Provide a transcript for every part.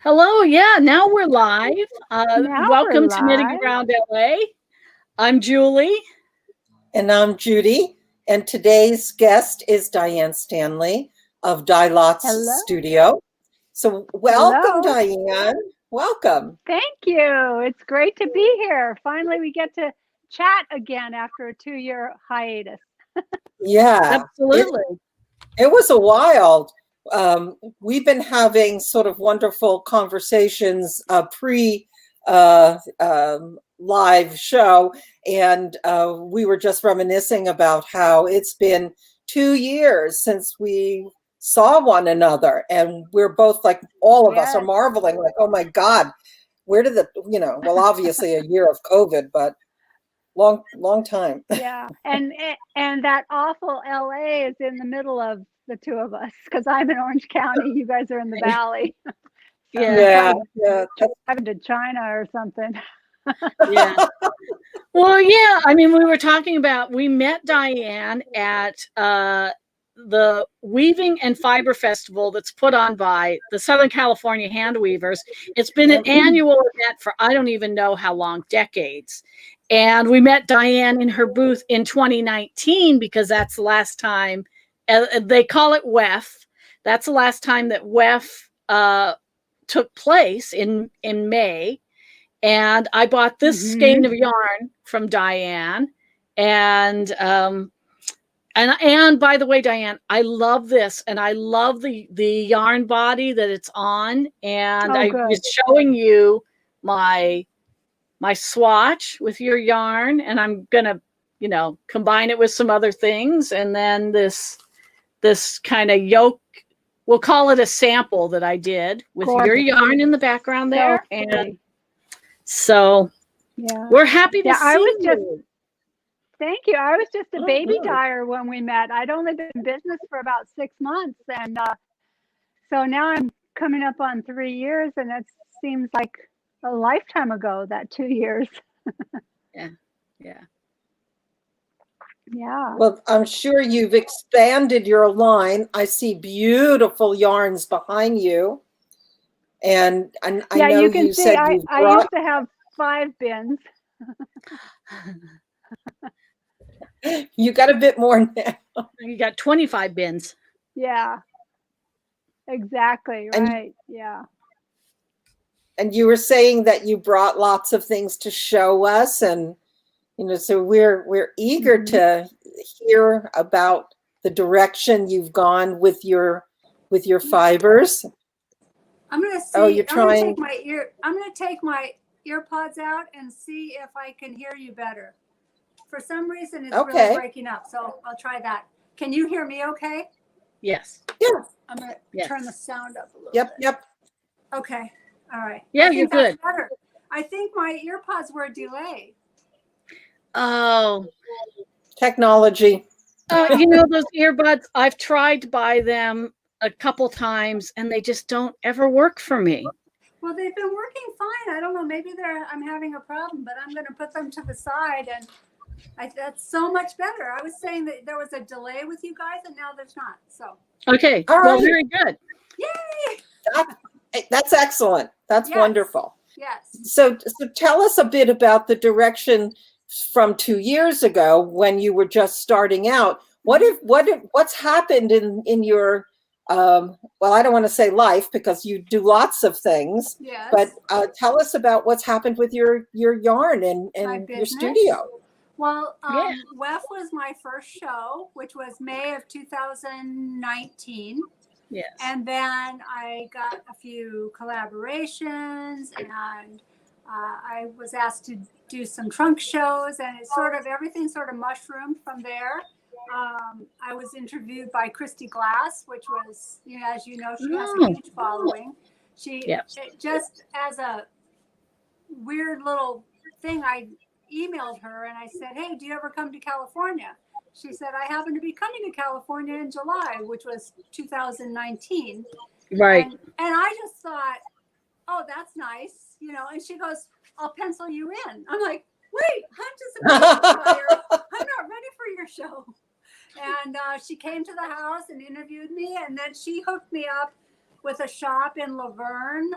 Hello, yeah, now we're live. Now we're Welcome to Knitting live. Around LA. I'm Julie. And I'm Judy. And today's guest is Diane Stanley of Dilots Hello. Studio. So welcome, Hello. Diane. Welcome. Thank you. It's great to be here. Finally, we get to chat again after a 2-year hiatus. Yeah, Absolutely. it was a while. We've been having sort of wonderful conversations pre live show, and we were just reminiscing about how it's been 2 years since we saw one another, and we're both like, all of us are Yes. marveling, like, oh my God, where did well, obviously a year of COVID, but long time. Yeah. And that awful LA is in the middle of the two of us because I'm in Orange County. You guys are in the valley. So Yeah. Yeah. driving to China or something. Yeah. Well, yeah, I mean, we met Diane at the Weaving and Fiber Festival that's put on by the Southern California Hand Weavers. It's been an annual event for I don't even know how long, decades. And we met Diane in her booth in 2019 because that's the last time, they call it WEF. That's the last time that WEF took place in May. And I bought this skein of yarn from Diane. And by the way, Diane, I love this, and I love the yarn body that it's on. And I was showing you my swatch with your yarn, and I'm gonna, combine it with some other things, and then this kind of yoke. We'll call it a sample that I did with your yarn in the background there, and so yeah, we're happy to see you. Thank you. I was just a baby dyer when we met. I'd only been in business for about 6 months, and so now I'm coming up on 3 years, and it seems like a lifetime ago, that 2 years. Yeah. Well, I'm sure you've expanded your line. I see beautiful yarns behind you. And I know you can see said I used to have 5 bins. You got a bit more now. You got 25 bins. Yeah. Exactly. Right. Yeah. And you were saying that you brought lots of things to show us, and so we're eager to hear about the direction you've gone with your fibers. I'm gonna see. Oh, you're trying. I'm gonna take my earpods out and see if I can hear you better. For some reason, it's really breaking up, so I'll try that. Can you hear me? Okay. Yes. Yeah. I'm gonna turn the sound up a little. Yep. Okay. All right. Yeah, you're good. Better. I think my earpods were delayed. Oh, technology. Those earbuds, I've tried to buy them a couple times and they just don't ever work for me. Well, they've been working fine. I don't know. Maybe I'm having a problem, but I'm going to put them to the side, and that's so much better. I was saying that there was a delay with you guys, and now there's not. So. Okay. All right. Well, very good. Yay! That's excellent. That's wonderful. Yes. So tell us a bit about the direction from 2 years ago when you were just starting out. What's happened in your well, I don't want to say life because you do lots of things. Yes. But tell us about what's happened with your yarn and your studio. Well, WEF was my first show, which was May of 2019. Yes. And then I got a few collaborations, and I was asked to do some trunk shows, and everything sort of mushroomed from there. I was interviewed by Christy Glass, which was, as you know, she has a huge following. Just as a weird little thing, I emailed her and I said, hey, do you ever come to California? She said, I happen to be coming to California in July, which was 2019. Right. And I just thought, oh, that's nice, and she goes, I'll pencil you in. I'm like, wait, I'm just a baby buyer. I'm not ready for your show. And she came to the house and interviewed me, and then she hooked me up with a shop in Laverne.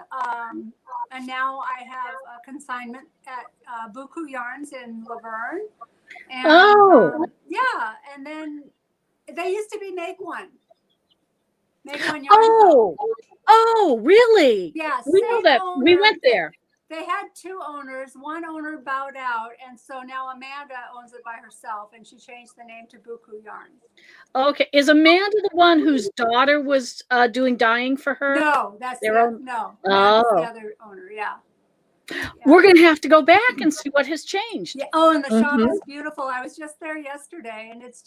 And now I have a consignment at Buku Yarns in Laverne. And, Oh. yeah. And then they used to be Make One. Make One Yarn. Oh, really? Yeah. We know that. We went there. They had two owners. One owner bowed out, and so now Amanda owns it by herself, and she changed the name to Buku Yarns. Okay, is Amanda the one whose daughter was doing dyeing for her? No, that's Their the, own? no. Amanda's Oh. the other owner. Yeah. We're gonna have to go back and see what has changed. Yeah. Oh, and the shop is beautiful. I was just there yesterday, and it's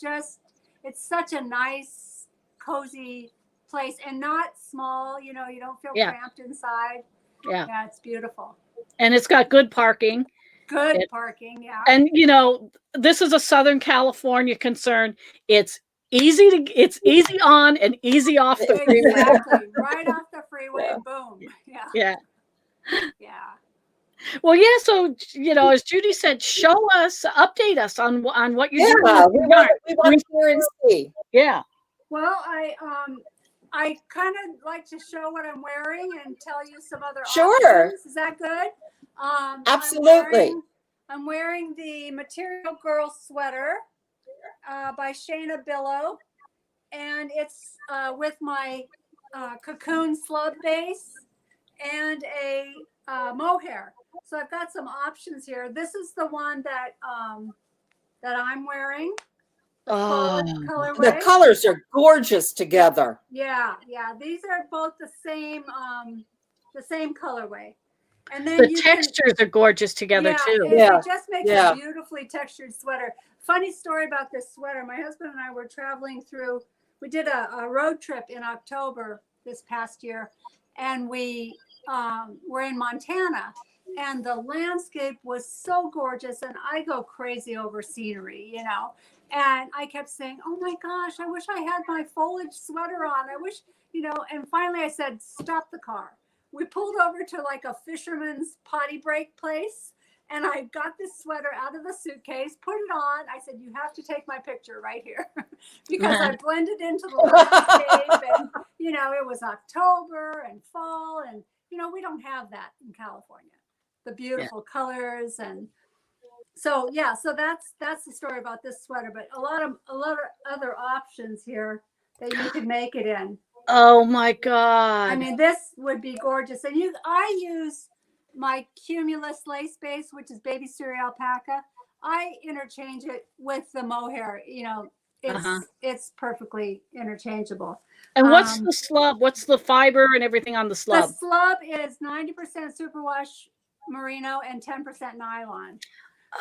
such a nice, cozy place, and not small. You know, you don't feel cramped inside. Yeah. Yeah, it's beautiful. And it's got good parking. Good parking, yeah. And you know, this is a Southern California concern. It's easy on and easy off the freeway. Exactly. Right off the freeway, boom. Yeah. Well, yeah. So you know, as Judy said, update us on what you're doing. We want to hear and see. Yeah. Well, I kind of like to show what I'm wearing and tell you some other Sure. options. Is that good? Absolutely. I'm wearing the Material Girl sweater by Shayna Billow, and it's with my cocoon slub base and a mohair. So I've got some options here. This is the one that I'm wearing. Colorway. The colors are gorgeous together. Yeah. These are both the same colorway. And then the textures are gorgeous together too. It just makes a beautifully textured sweater. Funny story about this sweater. My husband and I were traveling through. We did a road trip in October this past year, and we were in Montana. And the landscape was so gorgeous, and I go crazy over scenery, you know. And I kept saying, oh my gosh, I wish I had my foliage sweater on. I wish, you know, and finally I said, stop the car. We pulled over to like a fisherman's potty break place, and I got this sweater out of the suitcase, put it on. I said, you have to take my picture right here because I blended into the landscape, and, you know, it was October and fall, and, you know, we don't have that in California, the beautiful colors. And so, so that's the story about this sweater, but a lot of other options here that you could make it in. Oh my God. I mean, this would be gorgeous. And I use my Cumulus lace base, which is baby Syria alpaca. I interchange it with the mohair, you know, it's perfectly interchangeable. And what's the slub? What's the fiber and everything on the slub? The slub is 90% superwash merino and 10% nylon.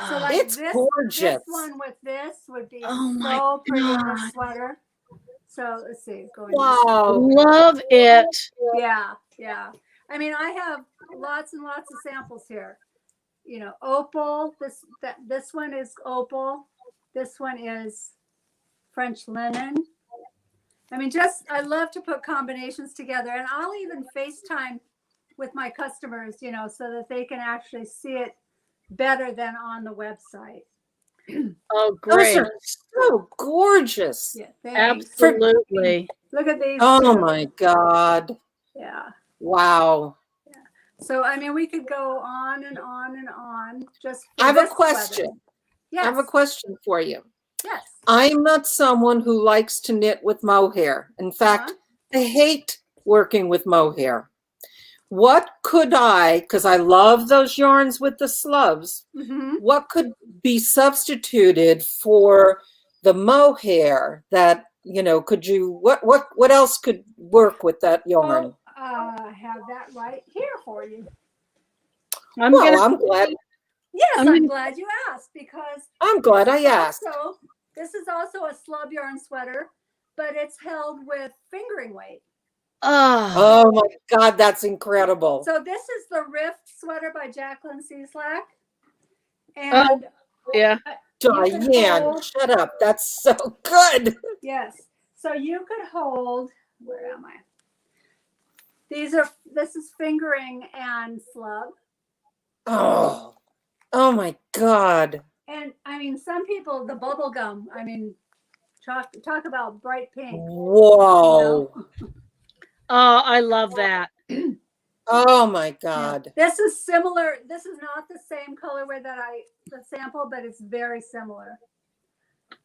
So like it's gorgeous. This one with this would be so pretty on a sweater. So let's see. Wow. Love it. Yeah. I mean, I have lots and lots of samples here. You know, opal. This one is opal. This one is French linen. I mean, I love to put combinations together, and I'll even FaceTime with my customers, you know, so that they can actually see it better than on the website. Oh, great. Those are so gorgeous. Yeah, absolutely. Look at these. Oh my God. Yeah. Wow. Yeah. So, I mean, we could go on and on and on. I have a question. Yes. I have a question for you. Yes. I'm not someone who likes to knit with mohair. In fact, I hate working with mohair. What could because I love those yarns with the slubs, what could be substituted for the mohair that, you know, what else could work with that yarn? I have that right here for you. I'm glad. Yes, I'm glad you asked, because I'm glad I asked. So this is also a slub yarn sweater, but it's held with fingering weight. Oh my God, that's incredible. So this is the Rift sweater by Jacqueline Cieslak. And Diane, shut up. That's so good. Yes. So you could hold, where am I? This is fingering and slub. Oh my God. And I mean, some people, the bubble gum, I mean, talk about bright pink. Whoa. You know? Oh, I love that. Oh my Yeah. God. This is similar. This is not the same colorway that the sample, but it's very similar.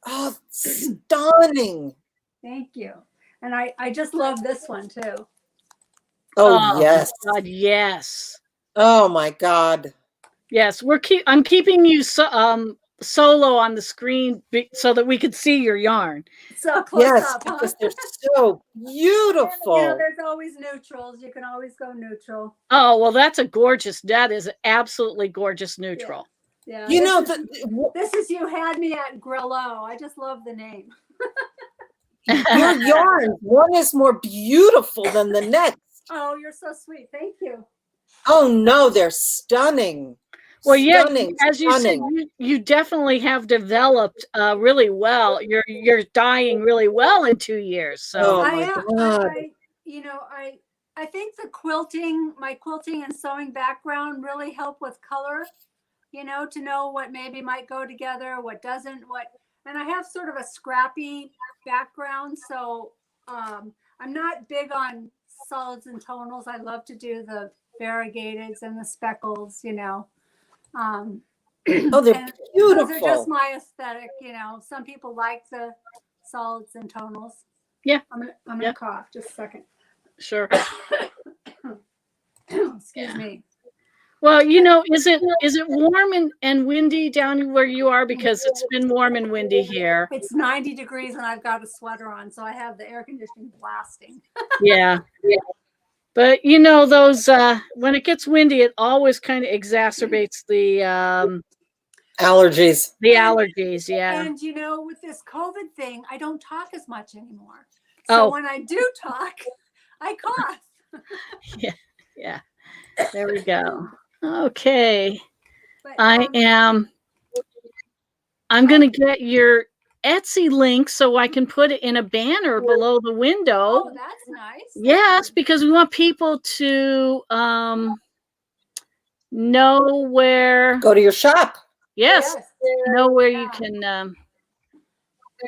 Oh, stunning. Thank you. And I just love this one too. Oh, yes. God, yes. Oh my God. Yes, I'm keeping you solo on the screen so that we could see your yarn. So close Yes, up, huh? because they're so beautiful. You know, there's always neutrals. You can always go neutral. Oh, well, that is absolutely gorgeous neutral. Yeah. You know, this is You Had Me at Grillo. I just love the name. your yarns, one is more beautiful than the next. Oh, you're so sweet. Thank you. Oh no, they're stunning. Well, yeah, Stunning, as you said, stunning. you definitely have developed really well. You're dyeing really well in 2 years. So Oh my God. You know, I think my quilting and sewing background really help with color, you know, to know what maybe might go together, what doesn't, and I have sort of a scrappy background. So I'm not big on solids and tonals. I love to do the variegateds and the speckles, you know. Oh, they're beautiful. Those are just my aesthetic, you know. Some people like the solids and tonals. Yeah. I'm gonna cough just a second. sure. Excuse me. Well, you know, is it warm and windy down where you are? Because it's been warm and windy here. It's 90 degrees and I've got a sweater on, so I have the air conditioning blasting. Yeah. But you know, those when it gets windy, it always kind of exacerbates the allergies. allergies. Yeah. And you know, with this COVID thing, I don't talk as much anymore. So when I do talk, I cough. Yeah. There we go. Okay. But, I'm going to get your Etsy link so I can put it in a banner below the window. Oh, that's nice. Yes, because we want people to know where. Go to your shop. Yes. Know where you can.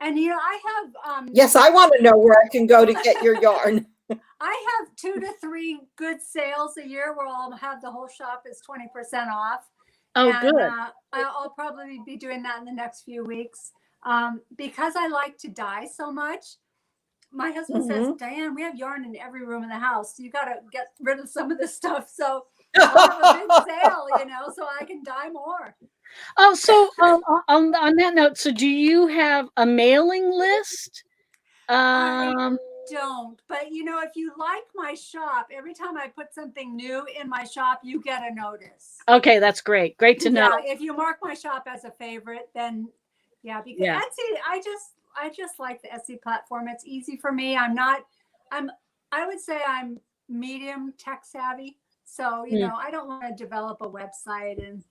And you know, I have. Yes, I want to know where I can go to get your yarn. I have 2 to 3 good sales a year where I'll have the whole shop is 20% off. Oh, and, good. I'll probably be doing that in the next few weeks. Because I like to dye so much. My husband says, Diane, we have yarn in every room in the house. So you got to get rid of some of this stuff. So I'll have a big sale, you know, so I can dye more. Oh, so on that note, so do you have a mailing list? I don't, but you know, if you like my shop, every time I put something new in my shop, you get a notice. Okay, that's great. Great to know. Yeah, if you mark my shop as a favorite, then because Etsy, I just like the Etsy platform. It's easy for me. I would say I'm medium tech savvy. So, you know, I don't want to develop a website, and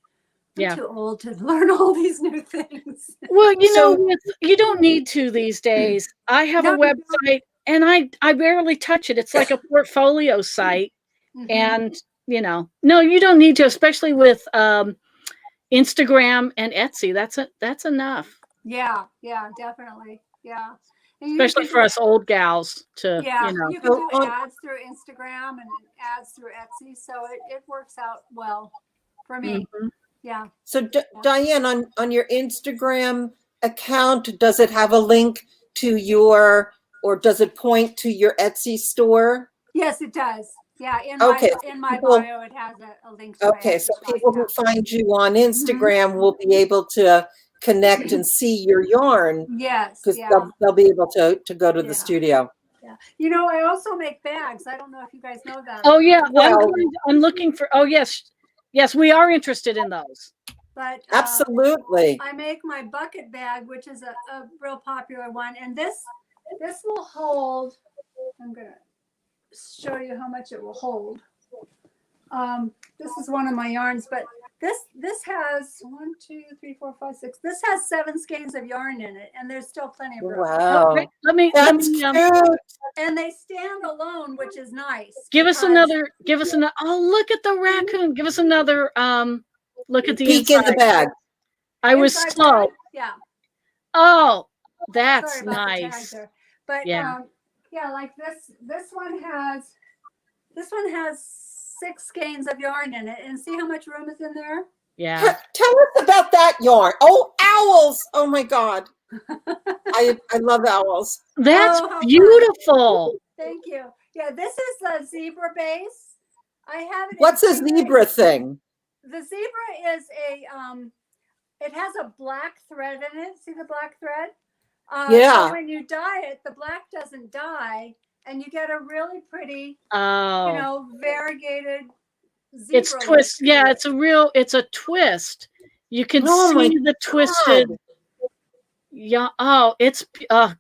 I'm too old to learn all these new things. Well, you know, you don't need to these days. I have a website and I barely touch it. It's like a portfolio site. And, you know, no, you don't need to, especially with Instagram and Etsy. That's enough. Yeah, definitely. Yeah. Especially for us old gals to, you know. You can do ads through Instagram and ads through Etsy. So it works out well for me. Yeah. So Diane, on your Instagram account, does it have a link to or does it point to your Etsy store? Yes, it does. Yeah. In my bio, it has a link to my Etsy so shop, people who find you on Instagram will be able to connect and see your yarn. Yes. Because they'll be able to go to the studio. Yeah. You know, I also make bags. I don't know if you guys know that. Oh, yeah. I'm looking for, Yes, we are interested in those. But absolutely. I make my bucket bag, which is a real popular one. And this will hold, I'm going to show you how much it will hold. This is one of my yarns, but this has 1, 2, 3, 4, 5, 6. This has 7 skeins of yarn in it, and there's still plenty of room. Wow. Okay, that's cute. And they stand alone, which is nice. Give us another. Oh, look at the raccoon. Give us another look at the peek in the bag. I was slow. Yeah. Oh, that's nice. But like this one has This one has 6 skeins of yarn in it, and see how much room is in there? Yeah. Tell us about that yarn. Oh, owls. Oh my God. I love owls. That's Oh, how fun. beautiful. Thank you. Yeah, this is the zebra base. I have it. What's a in 2 zebra ways. thing? The zebra is a it has a black thread in it. See the black thread? Yeah. So when you dye it, the black doesn't dye, and you get a really pretty, Oh, variegated zebra. it's twist. look Yeah, to it. it's a twist. You can Oh my see the twisted. God. Yeah. Oh, it's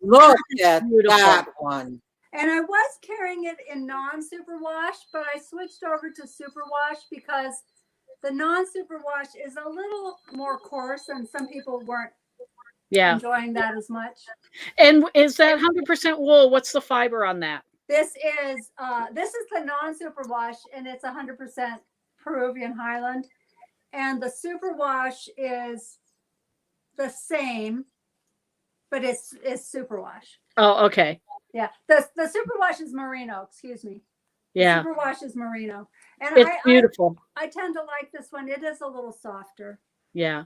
Look at beautiful. that one. And I was carrying it in non-superwash, but I switched over to superwash because the non-superwash is a little more coarse, and some people weren't Yeah. enjoying that as much. And is that 100% wool? What's the fiber on that? This is the non-superwash, and it's 100% Peruvian Highland. And the superwash is the same, but it's superwash. Oh, okay. Yeah, the superwash is merino. Excuse me. Yeah. Superwash is merino, and It's beautiful. I tend to like this one. It is a little softer. Yeah.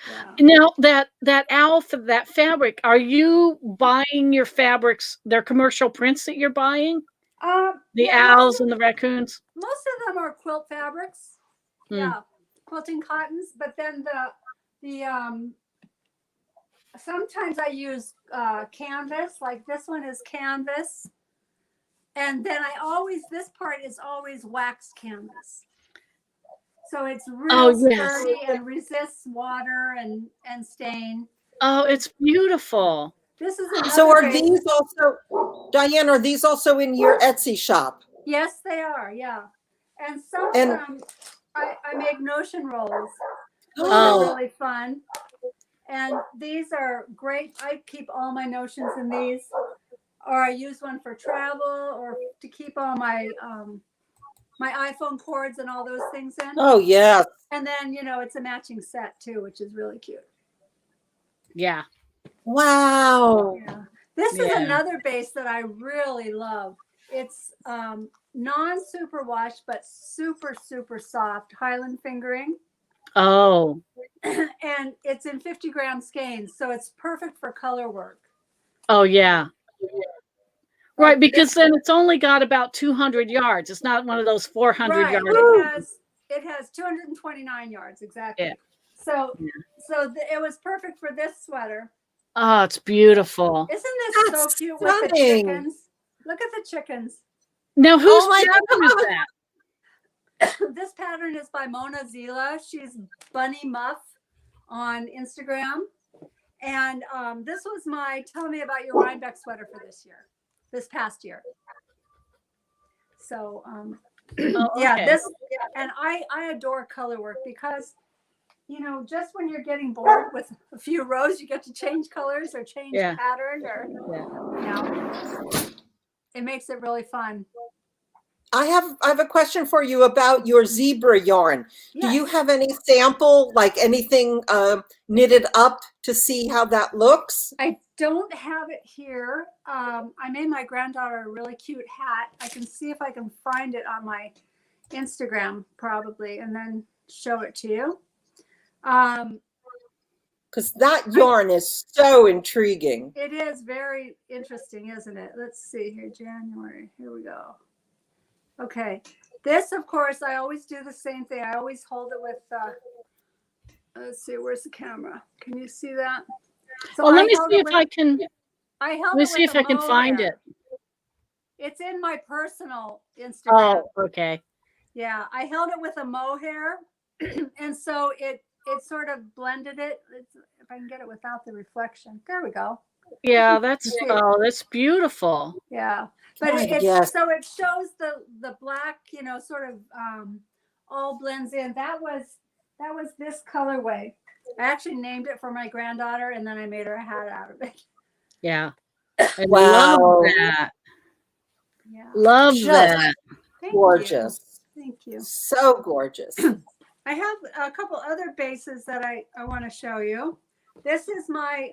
Yeah. Now that owl, that fabric, are you buying your fabrics? They're commercial prints that you're buying? The Yeah, owls and the raccoons? most of them are quilt fabrics. Hmm. Yeah, quilting cottons. But then the sometimes I use canvas. Like this one is canvas, and then this part is always waxed canvas. So it's real sturdy and resists water and stain. Oh, it's beautiful. This is another So are base. these also, Diane, are these also in your Etsy shop? Yes, they are. Yeah, and some And- of them I make notion rolls. Which Oh. are really fun. And these are great. I keep all my notions in these, or I use one for travel or to keep all my my iPhone cords and all those things in. Oh, yeah. And then, it's a matching set too, which is really cute. Yeah. Wow. Yeah. This is another base that I really love. It's non-superwash, but super, super soft Highland fingering. Oh. And it's in 50-gram skeins, so it's perfect for color work. Oh, yeah. Right, because then it's only got about 200 yards. It's not one of those 400 yards. It has 229 yards exactly. Yeah. So it was perfect for this sweater. Oh, it's beautiful. Isn't this That's so cute with the stunning. chickens? Look at the chickens. Now, whose Oh my pattern is God. that? This pattern is by Mona Zila. She's Bunny Muff on Instagram. And this was my Tell Me About Your Rhinebeck sweater for this past year. So this, and I adore color work because, just when you're getting bored with a few rows, you get to change colors or change pattern or, it makes it really fun. I have a question for you about your zebra yarn. Yes. Do you have any sample, like anything knitted up to see how that looks? I don't have it here. I made my granddaughter a really cute hat. I can see if I can find it on my Instagram probably and then show it to you. Because that yarn is so intriguing. It is very interesting, isn't it? Let's see here, January. Here we go. Okay. This, of course, I always do the same thing. I always hold it with, let's see, where's the camera? Can you see that? So let me see if I can. Let me see if I can find it. It's in my personal Instagram. Oh, okay. Yeah, I held it with a mohair, and so it sort of blended it. If I can get it without the reflection. There we go. Yeah, that's beautiful. Yeah, but so it shows the black, sort of all blends in. That was this colorway. I actually named it for my granddaughter, and then I made her a hat out of it. Yeah. Wow. Love that. Yeah. Love Just that. gorgeous. Thank you. So gorgeous. I have a couple other bases that I want to show you. This is my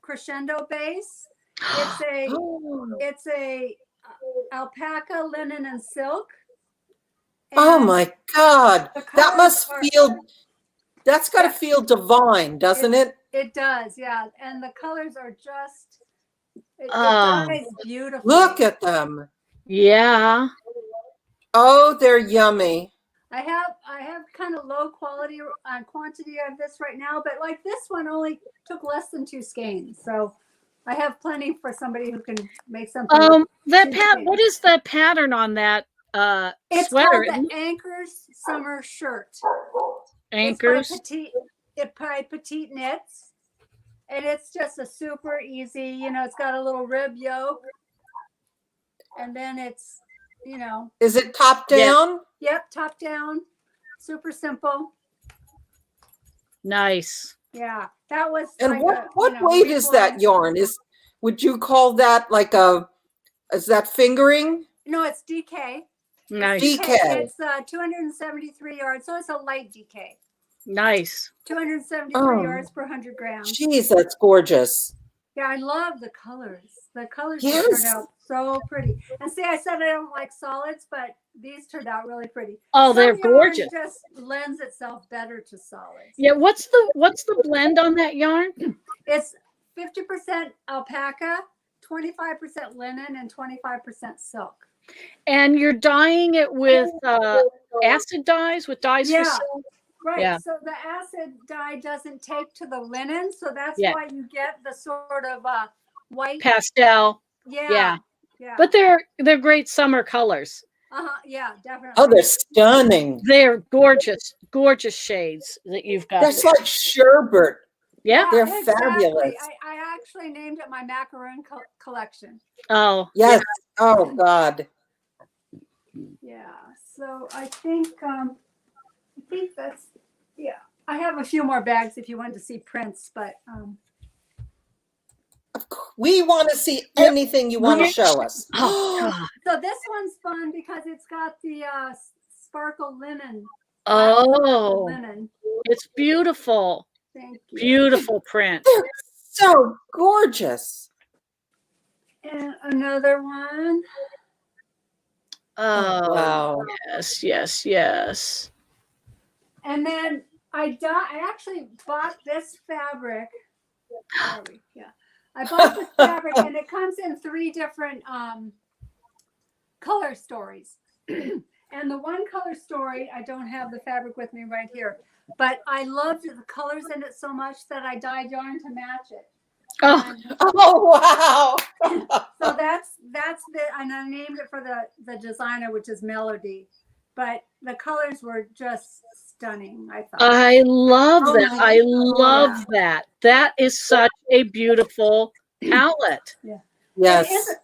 crescendo base. It's a alpaca, linen, and silk. Oh And my God. the That colors must are- feel, that's got to Yeah. feel divine, doesn't it? It does, yeah. And the colors are just, it Oh. dyes beautifully. Look at them. Yeah. Oh, they're yummy. I have kind of low quality quantity of this right now, but like this one only took less than 2 skeins. So I have plenty for somebody who can make something. That two what skeins. is the pattern on that It's sweater? called the Anchors Summer Shirt. Anchors. It's by Petite Knits. And it's just a super easy, you know, it's got a little rib yoke. And then it's, you know. Is it top down? Yep, top down. Super simple. Nice. Yeah. That was And like what weight is that yarn? Would you call that like is that fingering? No, it's DK. Nice. DK. It's 273 yards, so it's a light DK. Nice. 273 yards per 100 grams. Jeez, that's gorgeous. Yeah, I love the colors. The colors Yes. turned out so pretty. And see, I said I don't like solids, but these turned out really pretty. Oh, Some they're yarn gorgeous. just lends itself better to solids. Yeah. What's the blend on that yarn? It's 50% alpaca, 25% linen, and 25% silk. And you're dyeing it with acid dyes, with dyes for Yeah. silk? Right. Yeah. So the acid dye doesn't take to the linen, so that's Yeah. why you get the sort of white Pastel. Yeah. But they're great summer colors. Yeah, definitely. Oh, they're stunning. They're gorgeous, gorgeous shades that you've got. That's like sherbet. Yeah. They're exactly. fabulous. I actually named it my macaroon collection. Oh. Yes. Oh God. Yeah. So I think that's I have a few more bags if you wanted to see prints, but We want to see anything you want to show us. Oh, God. so this one's fun because it's got the sparkle linen. Oh, Linen. it's beautiful. Thank you. Beautiful print. They're so gorgeous. And another one. Oh, Wow. yes, yes, yes. And then I actually bought this fabric. Yeah. I bought this fabric and it comes in 3 different color stories. And the one color story, I don't have the fabric with me right here, but I loved the colors in it so much that I dyed yarn to match it. Oh, Oh wow. So that's and I named it for the designer, which is Melody. But the colors were just stunning, I thought. I love Oh that. my I love that. That is such a beautiful palette. Yes. Isn't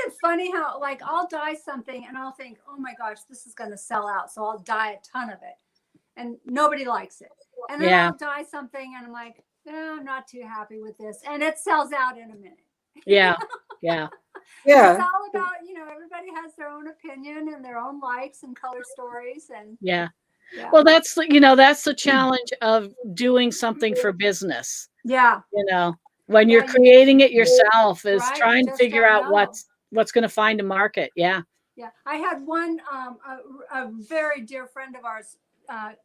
it funny how, like, I'll dye something and I'll think, oh my gosh, this is going to sell out. So I'll dye a ton of it and nobody likes it. And then I'll dye something and I'm like, I'm not too happy with this. And it sells out in a minute. Yeah. Yeah. Yeah. It's all about, everybody has their own opinion and their own likes and color stories. And Yeah. Well, that's the challenge of doing something for business. yeah. When you're creating it yourself is Right, trying to just figure don't out know. what's going to find a market. Yeah. Yeah. I had one, a very dear friend of ours. I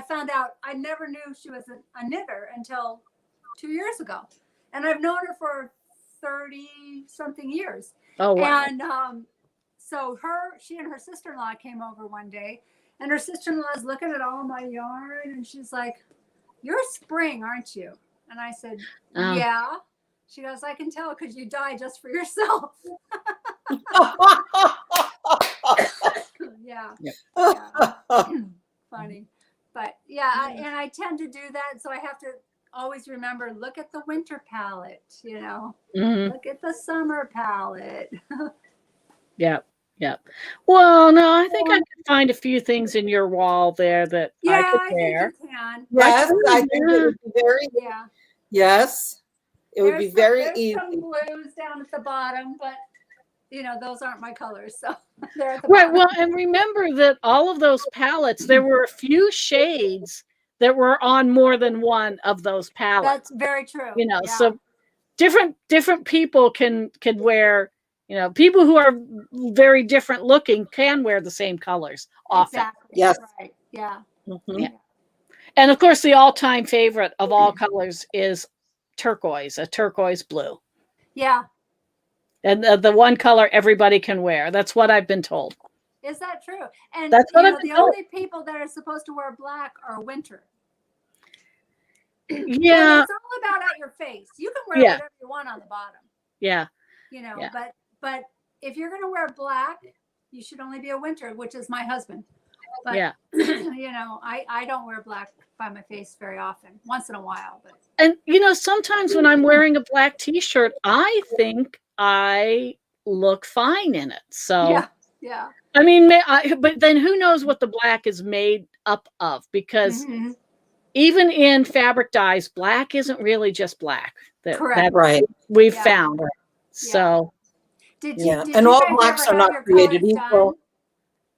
found out, I never knew she was a knitter until 2 years ago. And I've known her for 30 something years. Oh, wow. And so she and her sister-in-law came over one day and her sister-in-law is looking at all my yarn and she's like, "You're spring, aren't you?" And I said, Oh. "Yeah." She goes, "I can tell because you dye just for yourself." Yeah. Funny. But yeah, and I tend to do that. So I have to always remember, look at the winter palette, Mhm. look at the summer palette. Yep. Yep. Well, no, I think I can find a few things in your wall there that I Yeah, could I think wear. you can. Yes, I think it would be very Yeah. yes. It would be very there's easy. some blues down at the bottom, but those aren't my colors. So they're at the Right. bottom. Well, and remember that all of those palettes, there were a few shades that were on more than one of those palettes. That's very true. So different people can wear, You know, people who are very different looking can wear the same colors often. Exactly. Yes. Right. Yeah. Mhm. Yeah. And of course, the all-time favorite of all colors is turquoise, a turquoise blue. Yeah. And the one color everybody can wear. That's what I've been told. Is that true? And That's what you I've know, been the told. only people that are supposed to wear black are winter. Yeah. And it's all about at your face. You can wear Yeah. whatever you want on the bottom, Yeah. you know, Yeah. but if you're going to wear black, you should only be a winter, which is my husband. But Yeah. you know, I don't wear black by my face very often, once in a while, but And you know, sometimes when I'm wearing a black t-shirt, I think I look fine in it. So yeah. Yeah. I mean, but then who knows what the black is made up of? Because Mhm. even in fabric dyes, black isn't really just black. That Correct. Right. we've Yeah. found. So Did Yeah. did And you all guys blacks ever are have not your created colors equal. done?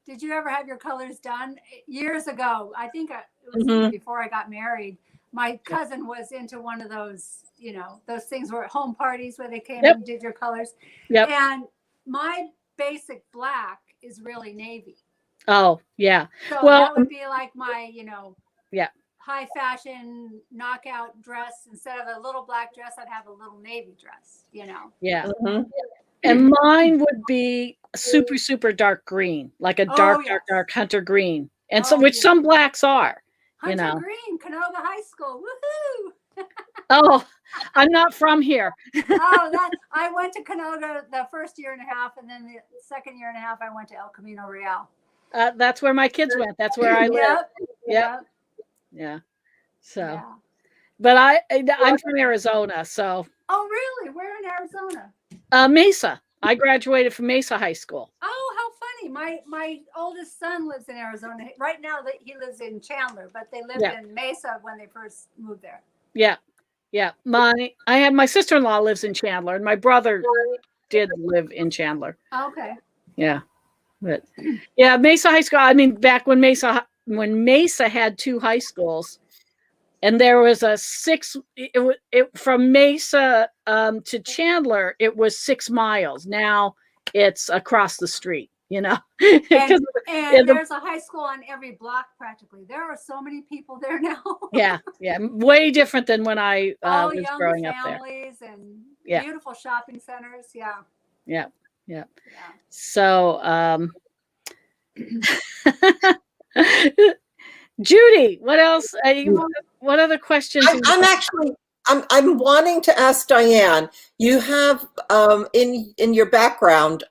Did you ever have your colors done years ago? I think it was Mhm. before I got married. My cousin was into one of those, you know, those things where home parties where they came Yep. and did your colors. Yep. And my basic black is really navy. oh yeah. So Well, that would be like my, you know, yeah. high fashion knockout dress. Instead of a little black dress, I'd have a little navy dress, you know. Yeah. Mhm. And mine would be super, super dark green, like a dark, Oh, dark, yes. dark hunter green. And so Oh, which some beautiful. blacks are, you Hunter know. Green, Canoga High School. Woohoo! Oh, I'm not from here. Oh, that I went to Canoga the first year and a half, and then the second year and a half I went to El Camino Real. That's where my kids went. That's where I live. Yep. Yep. Yep. Yeah. So, Yeah. but I'm from Arizona, so Oh, really? Where in Arizona? Mesa. I graduated from Mesa High School. Oh, how funny! My oldest son lives in Arizona right now. That he lives in Chandler, but they lived Yeah. in Mesa when they first moved there. Yeah. Yeah. I have my sister-in-law lives in Chandler, and my brother did live in Chandler. Okay. Yeah. But yeah, Mesa High School. I mean, back when Mesa had two high schools, and there was a from Mesa to Chandler, it was 6 miles. Now it's across the street, you know. And there's a high school on every block practically. There are so many people there now. yeah, way different than when I All was young growing up there. families and Yeah. beautiful shopping centers. Yeah. Yeah. Yeah. So, Judy, what else? What other questions? I'm wanting to ask Diane. You have in your background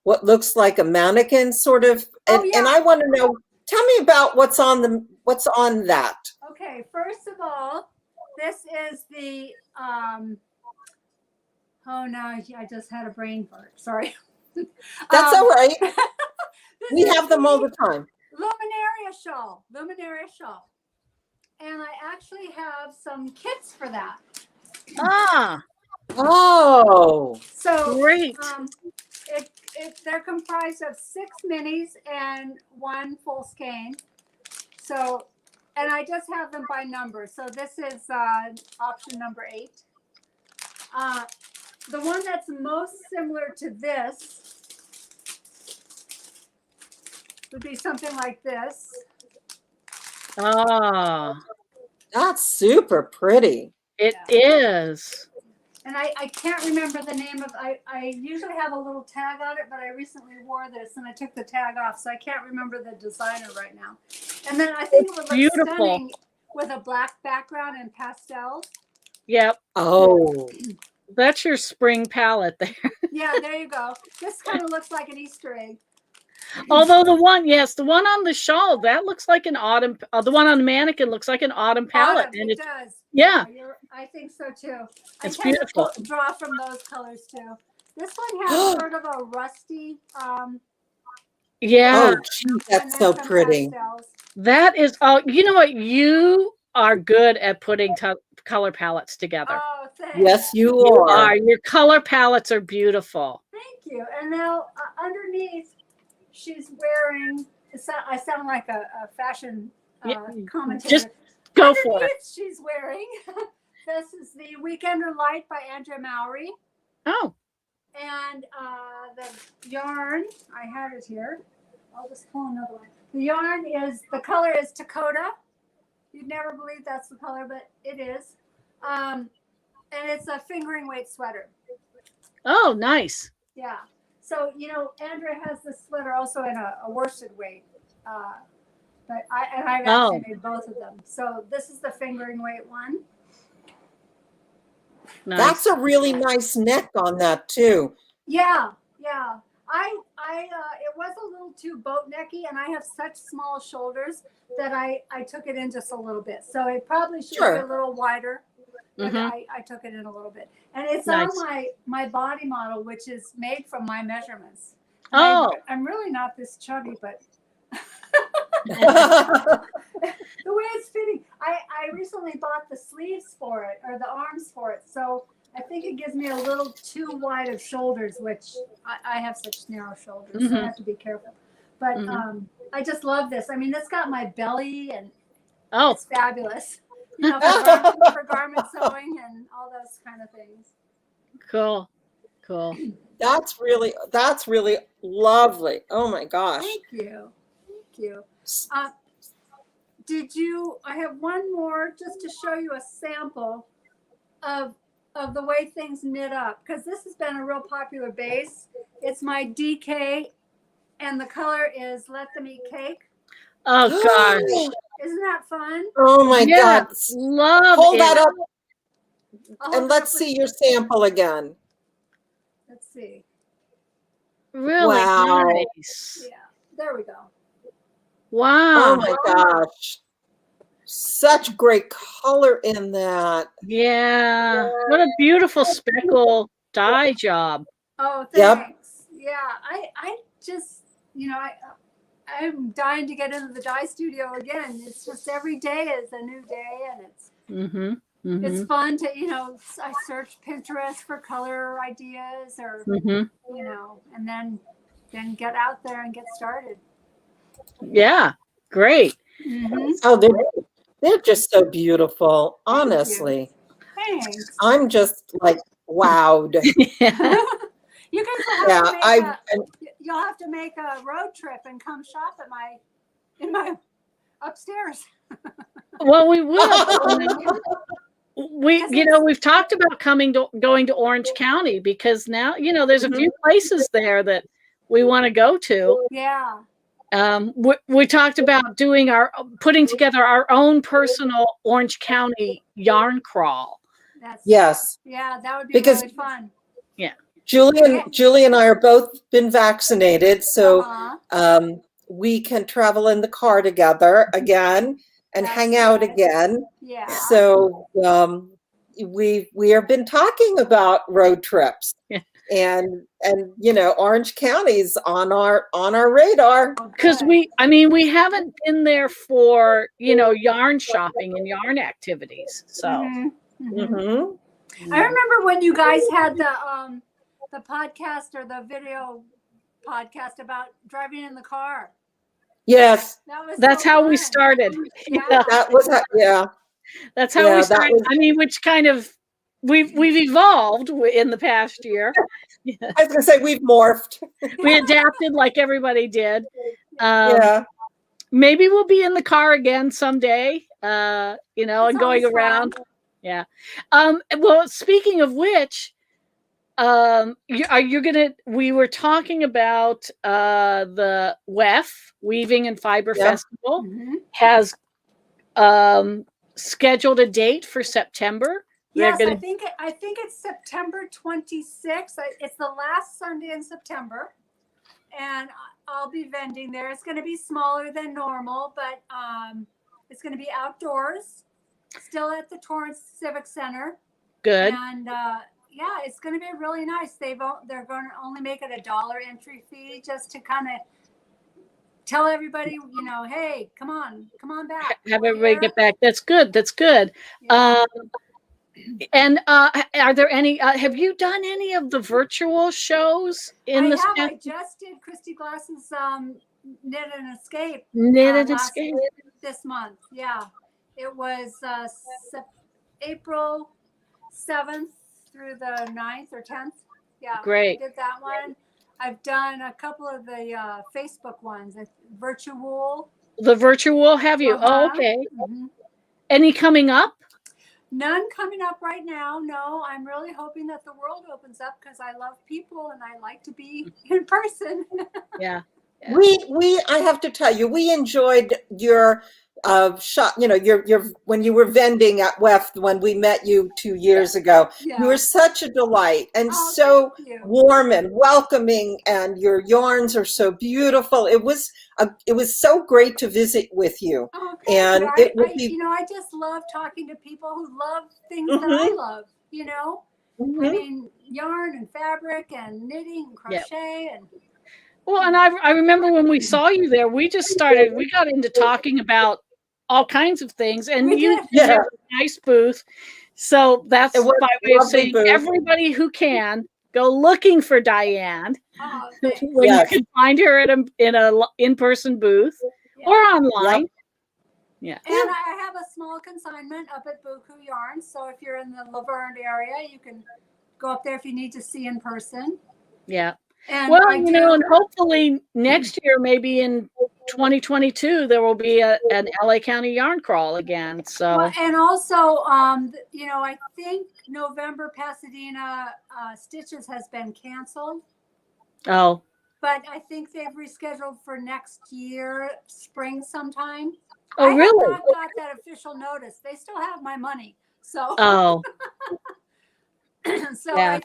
what looks like a mannequin, sort of, and, Oh, yeah. and I want to know. Tell me about what's on that. Okay. First of all, this is the oh no, I just had a brain fart. Sorry. That's all right. This We is have them all the the time. Luminaria shawl. And I actually have some kits for that. Ah, Oh, So great. they're comprised of 6 minis and 1 full skein. So, and I just have them by number. So this is option number 8. The one that's most similar to this would be something like this. Ah, that's super pretty. it is. And I can't remember the name of, I usually have a little tag on it, but I recently wore this and I took the tag off, so I can't remember the designer right now. And then I think it would look Beautiful. stunning with a black background and pastels. Yep. Oh, That's your spring palette there. Yeah, there you go. This kind of looks like an Easter egg. Although the one on the shawl, that looks like an autumn. The one on the mannequin looks like an autumn palette. Autumn, And it does. yeah. I think so too. It's I tend beautiful. to draw from those colors too. This one has sort of a rusty. Yeah. oh, geez, that's so pretty. Pastels. That is, oh, you know what? You are good at putting color palettes together. Oh, thanks. Yes, you You are. are. Your color palettes are beautiful. Thank you. And now underneath, she's wearing. I sound like a fashion commentator. Just go for it. Underneath, she's wearing. This is the Weekender Light by Andrea Mowry. Oh, And the yarn, I had it here. I'll just pull another one. The yarn the color is Dakota. You'd never believe that's the color, but it is. And it's a fingering weight sweater. Oh, nice. Yeah. So, Andrea has this sweater also in a worsted weight. But I've actually made both of them. So this is the fingering weight one. Nice. That's a really nice neck on that too. Yeah. It was a little too boat necky, and I have such small shoulders that I took it in just a little bit. So it probably should be a little wider, but I took it in a little bit. And it's on my body model, which is made from my measurements. And I'm really not this chubby, but the way it's fitting. I recently bought the sleeves for it, or the arms for it. So I think it gives me a little too wide of shoulders, which I have such narrow shoulders, so I have to be careful. But I just love this. I mean, it's got my belly, and it's fabulous. For garment sewing and all those kind of things. Cool. That's really lovely. Oh my gosh. Thank you. I have one more just to show you a sample of the way things knit up, because this has been a real popular base. It's my DK, and the color is Let Them Eat Cake. Oh gosh. Isn't that fun? Oh my God. Love Hold it. that up and let's see your sample again. Let's see. Really nice. Yeah, there we go. Wow. Oh my gosh. Such great color in that. Yeah. What a beautiful speckle dye job. Oh, thanks. Yep. Yeah, I just, I'm dying to get into the dye studio again. It's just every day is a new day, and it's it's fun to, I search Pinterest for color ideas, or and then get out there and get started. Yeah, great. Oh, they're just so beautiful, honestly. Thanks. I'm just like wowed. You you'll have to make a road trip and come shop at in my upstairs. Well, we will. We've talked about going to Orange County, because now, there's a few places there that we want to go to. Yeah. We talked about putting together our own personal Orange County yarn crawl. Yes. Yeah, that would be really fun. Yeah. Julie and I are both been vaccinated, so we can travel in the car together again and hang out again. Yeah. So we have been talking about road trips. Yeah. And Orange County's on our radar, because we haven't been there for yarn shopping and yarn activities. So I remember when you guys had the podcast, or the video podcast, about driving in the car. Yes, that's how we started. Yeah. That's how we started. Which kind of we've evolved in the past year. I was gonna say we've morphed. We adapted like everybody did. Maybe we'll be in the car again someday. And going around. Fun. Yeah. Well, speaking of which, we were talking about the WEF, Weaving and Fiber Festival, has scheduled a date for September. Yes, I think it's September 26th. It's the last Sunday in September, and I'll be vending there. It's going to be smaller than normal, but it's going to be outdoors, still at the Torrance Civic Center. Good. And it's going to be really nice. They're going to only make it $1 entry fee, just to kind of tell everybody, hey, come on back. Have everybody get back. That's good. Yeah. And are there any? Have you done any of the virtual shows in I just did Christy Glass's Knit and Escape. This month. Yeah, it was April 7th through the 9th or 10th. Yeah. Great. I did that one. I've done a couple of the Facebook ones, virtual. The virtual, have you? Oh, Uh-huh. okay. Mhm. Any coming up? None coming up right now. No, I'm really hoping that the world opens up because I love people and I like to be in person. Yeah. Yeah. I have to tell you, we enjoyed your shop, your when you were vending at WEF when we met you 2 years ago. Yeah. You were such a delight and Oh, so thank you. warm and welcoming, and your yarns are so beautiful. It was so great to visit with you. Oh, and thank it you. would be I just love talking to people who love things that Mhm, I love, I mhm. mean, yarn and fabric and knitting and Yeah. crochet and Well, and I remember when we saw you there, we got into talking about all kinds of things, and we you did. Yeah, have a nice booth. So that's it was by a way of lovely saying booth. everybody who can go looking for Diane Oh, thanks. when Yes. you can find her at in a in-person booth or Yeah. online. Yeah. And I have a small consignment up at Buku Yarns. So if you're in the Laverne area, you can go up there if you need to see in person. Yeah. And Well, I do. and hopefully next year, maybe in 2022, there will be an LA County yarn crawl again. So Well, and also, I think November Pasadena Stitches has been canceled, oh, but I think they've rescheduled for next year, spring sometime. oh I have really? not got that official notice. They still have my money, so Oh, so yeah. I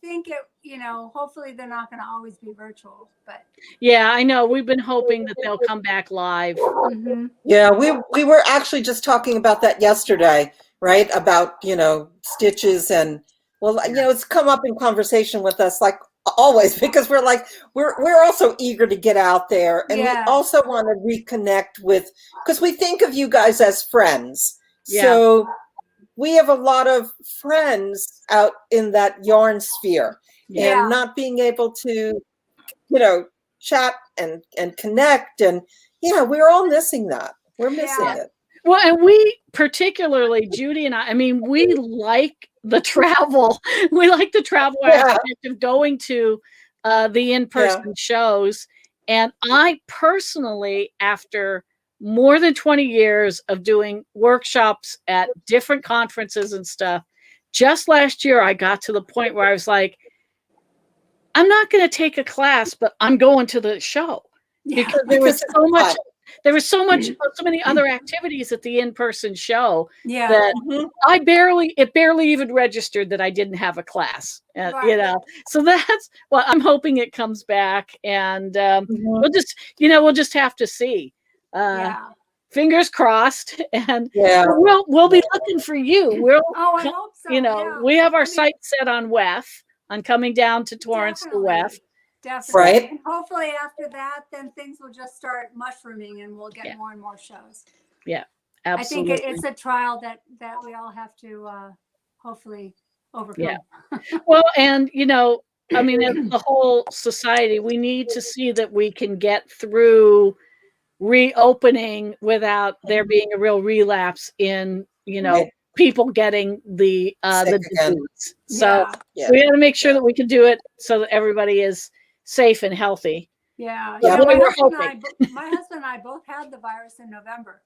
think it. Hopefully they're not going to always be virtual, but Yeah, I know. We've been hoping that they'll come back live. Yeah, we were actually just talking about that yesterday, right? About, stitches and well, it's come up in conversation with us like always because we're like we're also eager to get out there, and we Yeah. also want to reconnect with, because we think of you guys as friends. Yeah. So we have a lot of friends out in that yarn sphere, Yeah. and not being able to, chat and connect, and we're all missing that. We're missing Yeah. it. Well, and we particularly, Judy and I mean, we like the travel. We like the travel aspect of going to the in-person shows. And I personally, after more than 20 years of doing workshops at different conferences and stuff, just last year I got to the point where I was like, I'm not going to take a class, but I'm going to the show because there was so much. There was so many other activities at the in-person show that it barely even registered that I didn't have a class, so that's I'm hoping it comes back, and we'll just have to see. Fingers crossed, and we'll be looking for you. I hope so. We have our sights set on WEF, on coming down to Torrance to WEF. Definitely. Right. And hopefully after that, then things will just start mushrooming and we'll get more and more shows. Yeah, absolutely. I think it's a trial that we all have to hopefully overcome. Yeah. Well, and I mean, as the whole society, we need to see that we can get through reopening without there being a real relapse in, people getting the disease. So we got to make sure that we can do it so that everybody is safe and healthy. Yeah. My husband and I both had the virus in November.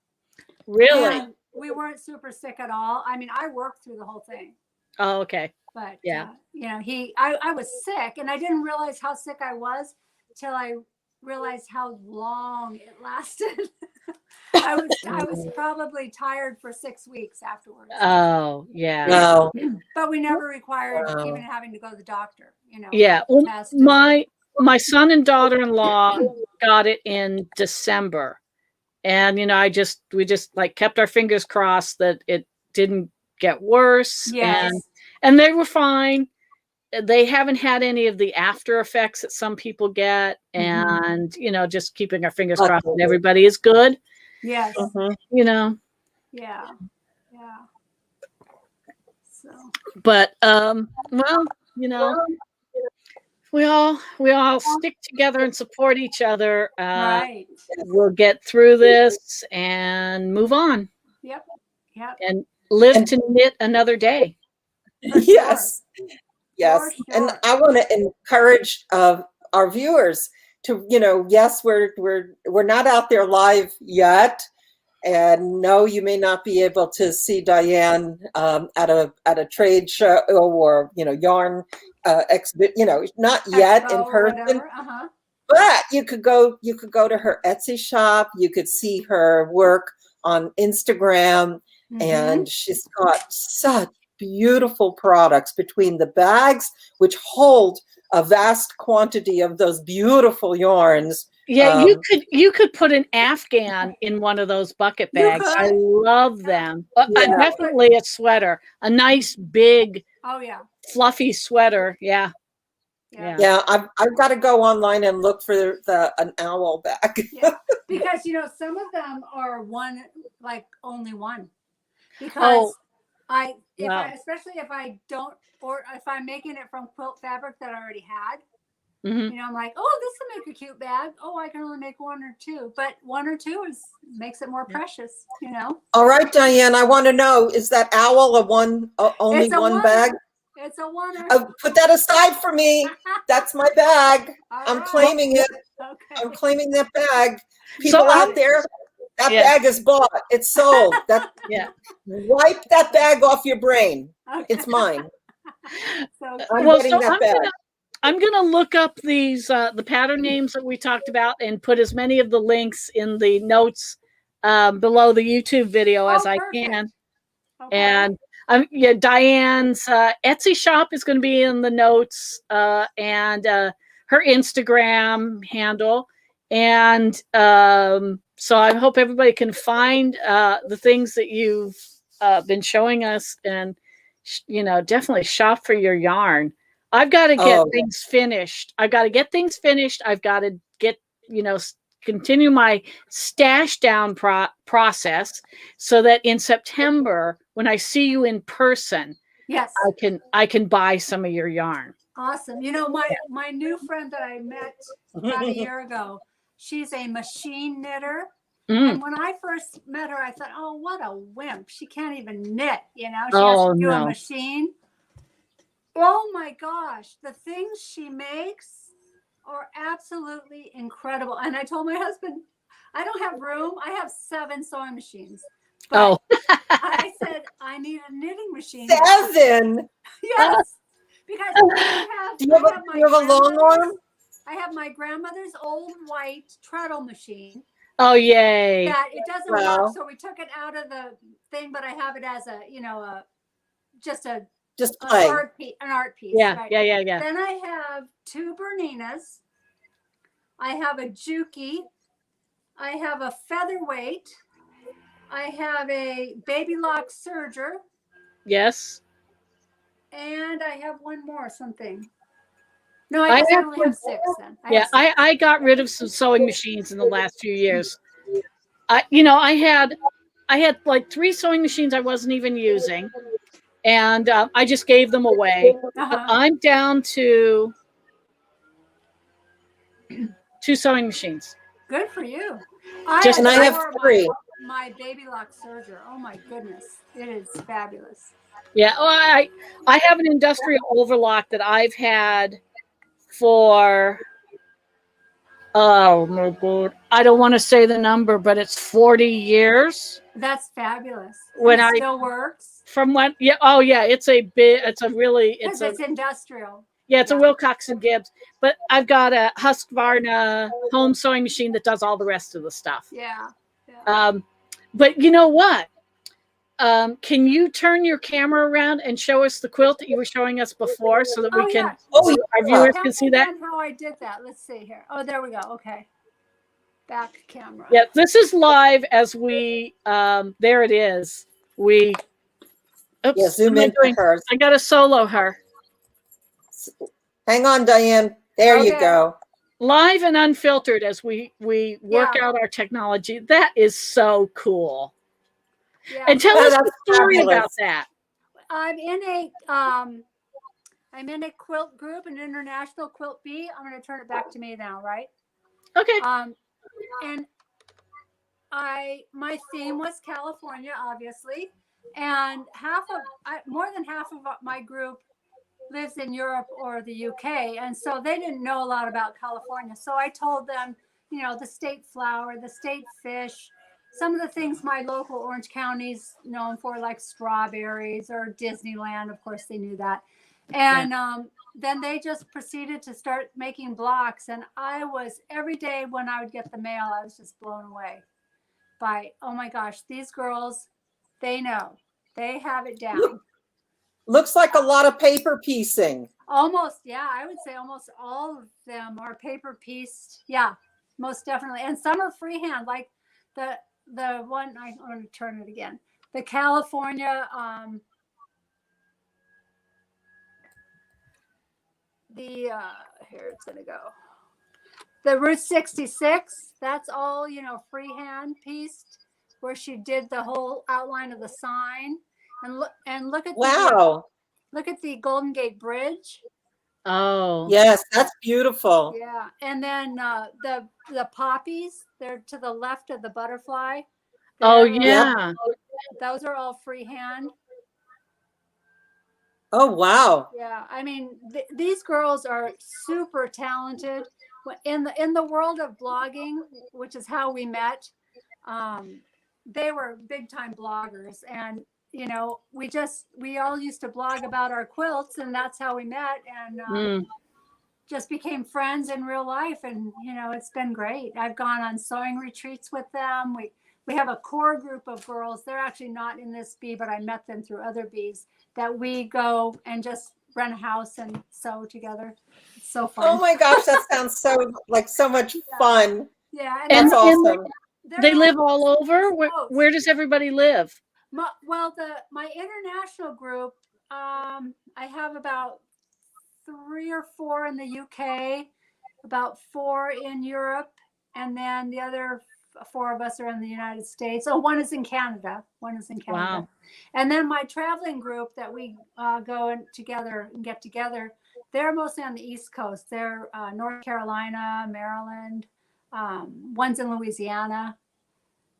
Really? And we weren't super sick at all. I mean, I worked through the whole thing. Oh, okay. But I was sick, and I didn't realize how sick I was till I realized how long it lasted. I was probably tired for 6 weeks afterwards. Oh, yeah. No. But we never required even having to go to the doctor, Yeah. Well, my son and daughter-in-law got it in December. And we just like kept our fingers crossed that it didn't get worse. Yes. And they were fine. They haven't had any of the after effects that some people get, and just keeping our fingers crossed that everybody is good. Yes. Yeah. So, but we all stick together and support each other. Right. We'll get through this and move on. Yep. And live to knit another day. Yes. Yes. For And sure. I want to encourage our viewers to, yes, we're not out there live yet. And no, you may not be able to see Diane at a trade show or yarn exhibit, not yet in Expo or person. whatever. But you could go to her Etsy shop. You could see her work on Instagram, and she's got such beautiful products between the bags, which hold a vast quantity of those beautiful yarns. Yeah, you could put an Afghan in one of those bucket You bags. I could. love them. Yeah. Definitely a sweater, a nice big Oh yeah. fluffy sweater. Yeah. Yeah. Yeah, I've got to go online and look for an owl bag. Yeah. Because some of them are only one. Because Oh, I especially if I don't, or if I'm making it from quilt fabric that I already had, mhm. I'm like, oh, this will make a cute bag. Oh, I can only make one or two, but one or two makes it more precious. All right, Diane, I want to know, is that owl only It's a one oneer. bag? It's a oneer. Put that aside for me. That's my bag. All I'm right. claiming it. Okay. I'm claiming that bag. People out there, that Yeah. bag is bought. It's sold. Yeah. Wipe that bag off your brain. Okay. It's mine. So I'm getting that bag. I'm gonna look up these the pattern names that we talked about and put as many of the links in the notes below the YouTube video as I can. Okay. And Diane's Etsy shop is going to be in the notes, and her Instagram handle. And so I hope everybody can find the things that you've been showing us, and definitely shop for your yarn. I've got to get things finished. I've got to get things finished. I've got to get continue my stash down process, so that in September, when I see you in person, yes, I can buy some of your yarn. Awesome. My new friend that I met about a year ago, she's a machine knitter. And when I first met her, I thought, oh, what a wimp. She can't even knit, She has to do a machine. Oh my gosh. The things she makes are absolutely incredible. And I told my husband, I don't have room. I have 7 sewing machines. But I said, I need a knitting machine. 7? Yes. Because do you have a long arm? I have my grandmother's old white treadle machine. Oh, yay. That it doesn't work. So we took it out of the thing, but I have it as just an art piece. Yeah, right? yeah. Then I have 2 Berninas. I have a Juki. I have a featherweight. I have a baby lock serger. Yes. And I have one more something. No, I only have 6 then. I got rid of some sewing machines in the last few years. I had like 3 sewing machines I wasn't even using, and I just gave them away. I'm down to 2 sewing machines. Good for you. I have 3. My baby lock serger. Oh my goodness, it is fabulous. Yeah, well, I have an industrial overlock that I've had for, oh my God, I don't want to say the number, but it's 40 years. That's fabulous. When it still works. From when? Yeah. Oh yeah. It's it's industrial. Yeah, it's a Wilcox and Gibbs, but I've got a Husqvarna home sewing machine that does all the rest of the stuff. Yeah. But you know what? Can you turn your camera around and show us the quilt that you were showing us before, so that we can, our viewers can see that? How I did that. Let's see here. Oh, there we go. Okay. Back camera. Yeah, this is live as we, there it is. Zoom into her. I got to solo her. Hang on, Diane. There you go. Live and unfiltered as we work out our technology. That is so cool. Yeah. And tell us the story about that. I'm in a quilt group, an international quilt bee. I'm going to turn it back to me now, right? Okay. And my theme was California, obviously, and more than half of my group lives in Europe or the UK. And so they didn't know a lot about California. So I told them, you know, the state flower, the state fish, some of the things my local Orange County's known for, like strawberries or Disneyland. Of course, they knew that. And then they just proceeded to start making blocks. And I was, every day when I would get the mail, I was just blown away by, oh my gosh, these girls, they know, they have it down. Looks like a lot of paper piecing. Almost, yeah, I would say almost all of them are paper pieced. Yeah, most definitely. And some are freehand, like the one, I want to turn it again. The California, here it's gonna go. The Route 66, that's all, you know, freehand pieced, where she did the whole outline of the sign. And look at Wow. look at the Golden Gate Bridge. Oh. Yes, that's beautiful. Yeah, and then the poppies, they're to the left of the butterfly. Oh, They're, yeah. those are all freehand. Oh, wow. Yeah, I mean, these girls are super talented. In the world of blogging, which is how we met, they were big time bloggers, and you know, we all used to blog about our quilts, and that's how we met, and just became friends in real life. And you know, it's been great. I've gone on sewing retreats with them. We have a core group of girls. They're actually not in this bee, but I met them through other bees, that we go and just rent a house and sew together. It's so fun. Oh my gosh, that sounds so much fun. Yeah, That's awesome. They live all over. Where does everybody live? Well, my international group, I have about 3 or 4 in the UK, about 4 in Europe, and then the other 4 of us are in the United States. Oh, 1 is in Canada. Wow. And then my traveling group that we go together and get together, they're mostly on the East Coast. They're North Carolina, Maryland, one's in Louisiana.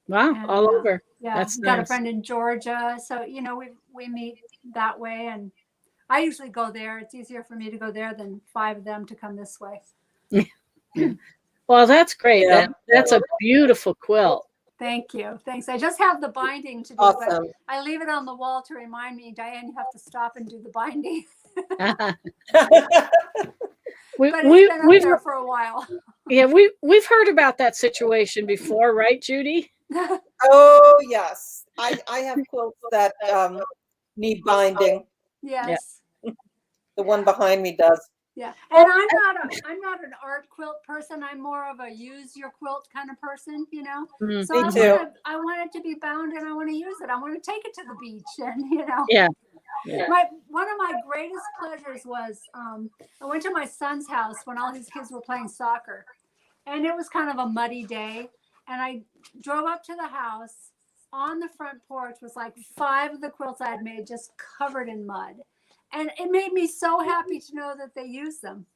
Wow, And, all over. Yeah, That's got nice. a friend in Georgia. So, you know, we meet that way, and I usually go there. It's easier for me to go there than 5 of them to come this way. Well, that's great. Yeah. That's a beautiful quilt. Thank you. Thanks. I just have the binding to do, Awesome. but I leave it on the wall to remind me, Diane, you have to stop and do the binding. we, But we, it's been up we've there for a while. yeah, we've heard about that situation before, right, Judy? Oh yes, I have quilts that need binding. Yes. The one behind me does. Yeah. And I'm not an art quilt person. I'm more of a use your quilt kind of person, you know. Mm. So Me too. I want it to be bound, and I want to use it. I want to take it to the beach, and you know. Yeah. One of my greatest pleasures was I went to my son's house when all his kids were playing soccer, and it was kind of a muddy day, and I drove up to the house. On the front porch was like 5 of the quilts I had made just covered in mud, and it made me so happy to know that they use them.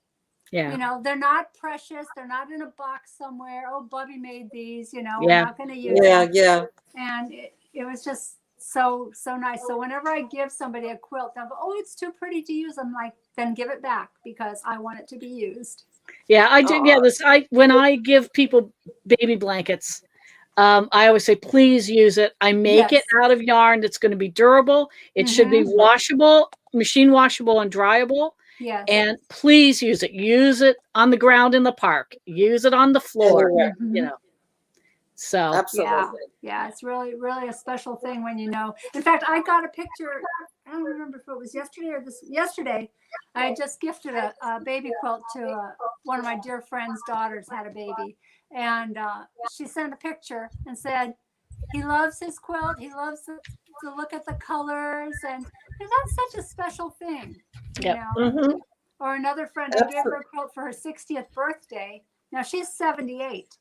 Yeah. You know, they're not precious, they're not in a box somewhere. Oh, Bubby made these, you know. Yeah. We're not going to use Yeah, them. yeah. And it was just so nice. So whenever I give somebody a quilt, they'll go, oh, it's too pretty to use. I'm like, then give it back, because I want it to be used. Yeah, I do. Yeah, when I give people baby blankets, I always say, please use it. I make it out of yarn that's going to be durable. It should be washable, machine washable, and dryable. Yes. And please use it. Use it on the ground in the park. Use it on the floor. Anywhere. You know. So Absolutely. Yeah, it's really, really a special thing when you know. In fact, I got a picture. I don't remember if it was yesterday or yesterday. I had just gifted a baby quilt to one of my dear friend's daughters had a baby, and she sent a picture and said he loves his quilt. He loves to look at the colors, and that's such a special thing, you know. Mhm. Or another friend, I gave her a quilt for her 60th birthday. Now she's 78.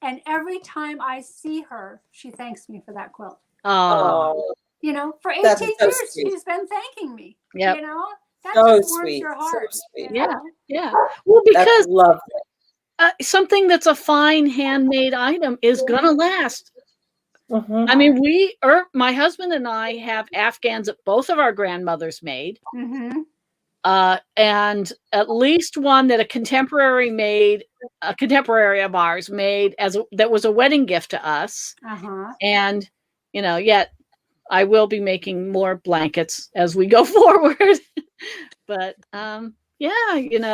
And every time I see her, she thanks me for that quilt. Oh, You know, for 18 That's so years, sweet. she's been thanking me. Yep. You know, that so just warms sweet. your So heart. sweet. you know? yeah. Well, That's because lovely. something that's a fine handmade item is gonna last. Mhm. I mean, my husband and I have Afghans that both of our grandmothers made. Mm-hmm. and at least one that a contemporary of ours made that was a wedding gift to us. And, yet I will be making more blankets as we go forward. But, yeah, and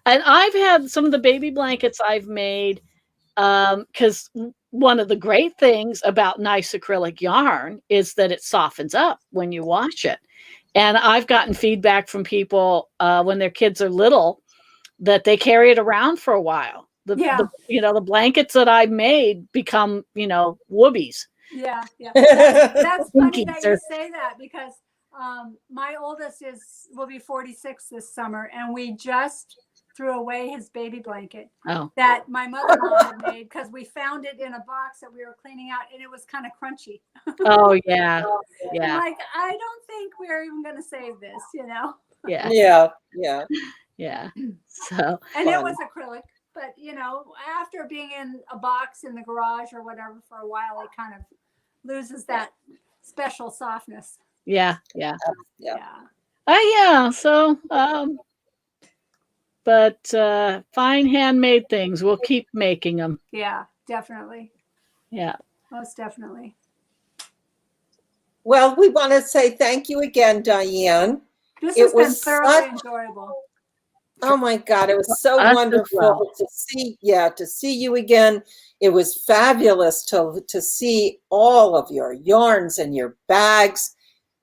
I've had some of the baby blankets I've made, because one of the great things about nice acrylic yarn is that it softens up when you wash it. And I've gotten feedback from people when their kids are little that they carry it around for a while. The blankets that I've made become, whoobies. Yeah. That's funny that you say that, because my oldest will be 46 this summer, and we just threw away his baby blanket that my mother-in-law had made, because we found it in a box that we were cleaning out, and it was kind of crunchy. Oh yeah. I'm like, I don't think we're even going to save this, Yeah. So, and it was acrylic, but after being in a box in the garage or whatever for a while, it kind of loses that special softness. Yeah. So, but fine handmade things, we'll keep making them. Yeah, definitely. Yeah, most definitely. Well, we want to say thank you again, Diane. This has been thoroughly enjoyable. Oh my God, it was so wonderful to see you again. It was fabulous to see all of your yarns and your bags.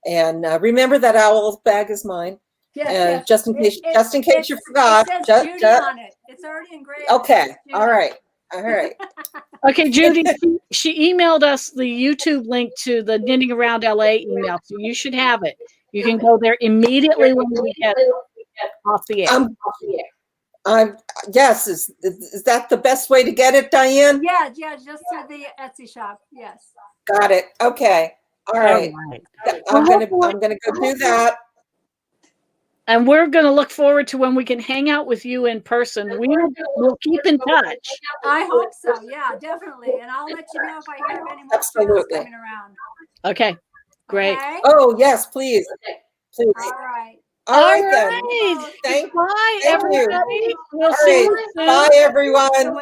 And remember that owl bag is mine. Yes. Just in case you forgot. It says Judy on it. It's already engraved. Okay. All right. Okay, Judy, she emailed us the YouTube link to the Knitting Around LA email, so you should have it. You can go there immediately when we get off the air. Yes. Is that the best way to get it, Diane? Yeah, just through the Etsy shop. Yes. Got it. Okay. All right. I'm gonna go do that. And we're going to look forward to when we can hang out with you in person. We'll keep in touch. I hope so. Yeah, definitely. And I'll let you know if I hear of any more sales coming around. Okay, great. Okay? Oh, yes, please. Please. All right. All right, then. Thank you. Everybody. We'll see you soon. Bye, everyone.